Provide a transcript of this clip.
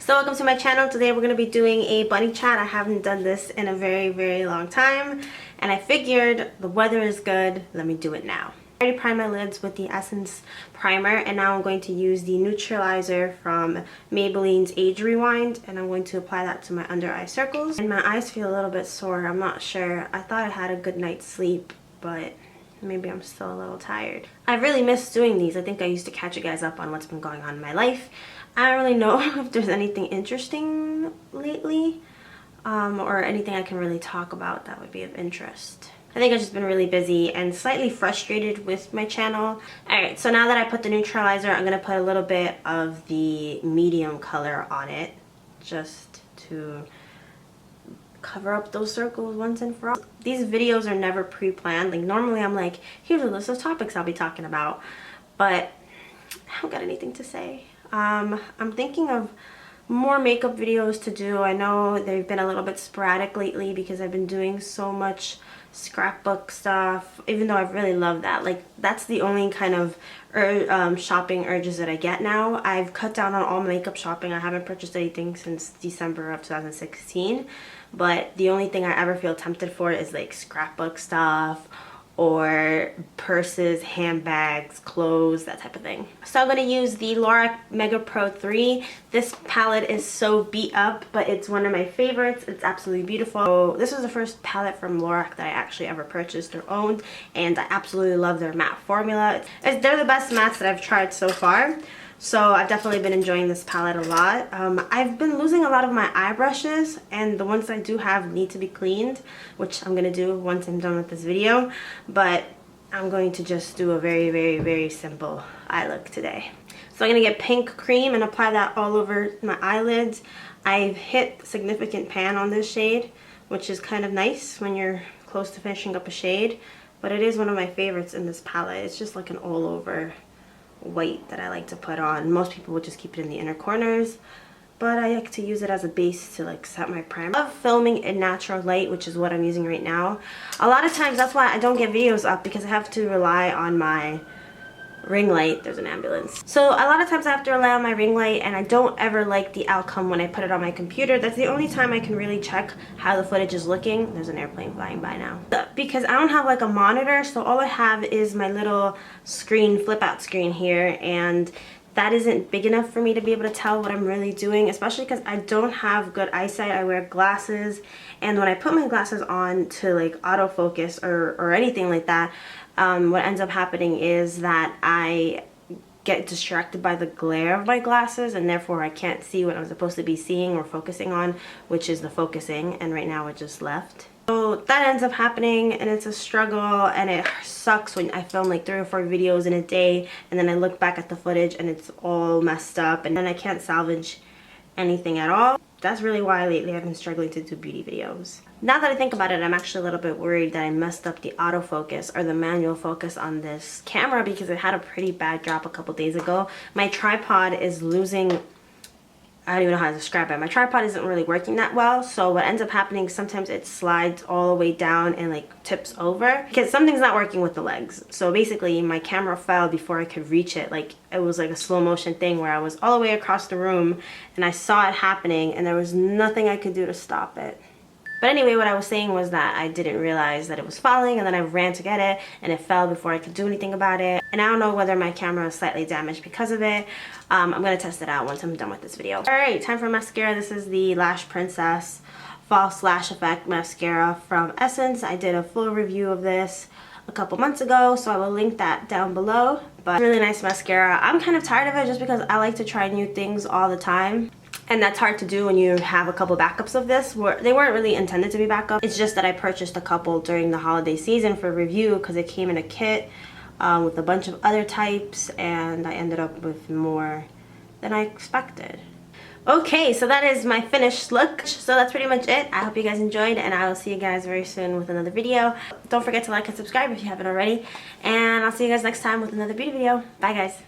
So welcome to my channel. Today we're going to be doing a bunny chat. I haven't done this in a very long time, and I figured the weather is good, let me do it now. I already primed my lids with the Essence primer, and now I'm going to use the neutralizer from Maybelline's Age Rewind, and I'm going to apply that to my under eye circles. And my eyes feel a little bit sore. I'm not sure. I thought I had a good night's sleep, but maybe I'm still a little tired. I really miss doing these. I think I used to catch you guys up on what's been going on in my life. I don't really know if there's anything interesting lately or anything I can really talk about that would be of interest. I think I've just been really busy and slightly frustrated with my channel. Alright, so now that I put the neutralizer, I'm going to put a little bit of the medium color on it just to cover up those circles once and for all. These videos are never pre-planned. Like normally I'm like, here's a list of topics I'll be talking about, but I don't got anything to say. I'm thinking of more makeup videos to do. I know they've been a little bit sporadic lately because I've been doing so much scrapbook stuff, even though I really love that. Like that's the only kind of shopping urges that I get now. I've cut down on all makeup shopping. I haven't purchased anything since December of 2016, but the only thing I ever feel tempted for is like scrapbook stuff or purses, handbags, clothes, that type of thing. So I'm going to use the Lorac Mega Pro 3. This palette is so beat up, but it's one of my favorites. It's absolutely beautiful. So this was the first palette from Lorac that I actually ever purchased or owned, and I absolutely love their matte formula. They're the best mattes that I've tried so far. So I've definitely been enjoying this palette a lot. I've been losing a lot of my eye brushes, and the ones I do have need to be cleaned, which I'm going to do once I'm done with this video. But I'm going to just do a very simple eye look today. So I'm going to get pink cream and apply that all over my eyelids. I've hit significant pan on this shade, which is kind of nice when you're close to finishing up a shade. But it is one of my favorites in this palette. It's just like an all over white that I like to put on. Most people would just keep it in the inner corners, but I like to use it as a base to like set my primer. I love filming in natural light, which is what I'm using right now. A lot of times that's why I don't get videos up, because I have to rely on my ring light. There's an ambulance. So a lot of times I have to rely on my ring light, and I don't ever like the outcome when I put it on my computer. That's the only time I can really check how the footage is looking. There's an airplane flying by now. Because I don't have like a monitor, so all I have is my little screen, flip out screen here, and that isn't big enough for me to be able to tell what I'm really doing, especially because I don't have good eyesight. I wear glasses, and when I put my glasses on to like autofocus or anything like that, what ends up happening is that I get distracted by the glare of my glasses, and therefore I can't see what I'm supposed to be seeing or focusing on, which is the focusing, and right now it just left. So that ends up happening, and it's a struggle, and it sucks when I film like 3 or 4 videos in a day, and then I look back at the footage and it's all messed up, and then I can't salvage anything at all. That's really why lately I've been struggling to do beauty videos. Now that I think about it, I'm actually a little bit worried that I messed up the autofocus or the manual focus on this camera, because it had a pretty bad drop a couple days ago. My tripod is losing, I don't even know how to describe it. My tripod isn't really working that well, so what ends up happening, sometimes it slides all the way down and like tips over because something's not working with the legs. So basically my camera fell before I could reach it. Like it was like a slow motion thing where I was all the way across the room and I saw it happening, and there was nothing I could do to stop it. But anyway, what I was saying was that I didn't realize that it was falling, and then I ran to get it, and it fell before I could do anything about it. And I don't know whether my camera is slightly damaged because of it. I'm going to test it out once I'm done with this video. Alright, time for mascara. This is the Lash Princess False Lash Effect Mascara from Essence. I did a full review of this a couple months ago, so I will link that down below. But really nice mascara. I'm kind of tired of it just because I like to try new things all the time. And that's hard to do when you have a couple backups of this. They weren't really intended to be backup. It's just that I purchased a couple during the holiday season for review because it came in a kit with a bunch of other types, and I ended up with more than I expected. Okay, so that is my finished look. So that's pretty much it. I hope you guys enjoyed, and I will see you guys very soon with another video. Don't forget to like and subscribe if you haven't already. And I'll see you guys next time with another beauty video. Bye guys.